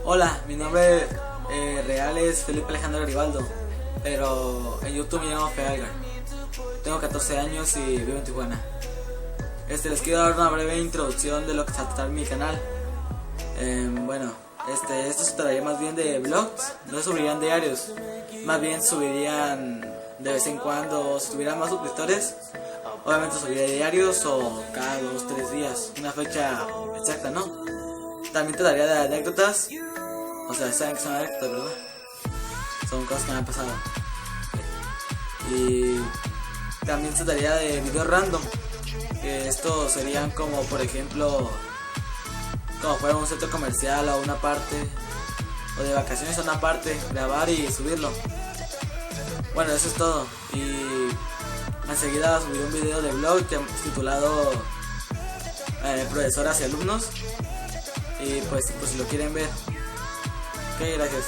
Hola, mi nombre real es Felipe Alejandro Garibaldo, pero en YouTube me llamo Fealgar. Tengo 14 años y vivo en Tijuana. Les quiero dar una breve introducción de lo que se va a tratar mi canal. Esto se trataría más bien de vlogs, no subirían diarios, más bien subirían de vez en cuando. Si tuvieran más suscriptores, obviamente subiría diarios o cada 2-3 días, una fecha exacta, ¿no? También trataría de anécdotas, o sea, saben que son anécdotas, ¿verdad? Son cosas que me han pasado. Y también se trataría de videos random, que estos serían como, por ejemplo, como fuera un centro comercial o una parte, o de vacaciones a una parte, grabar y subirlo. Bueno, eso es todo. Y enseguida subiré un video de vlog titulado Profesoras y alumnos. Y pues si lo quieren ver. Ok, gracias.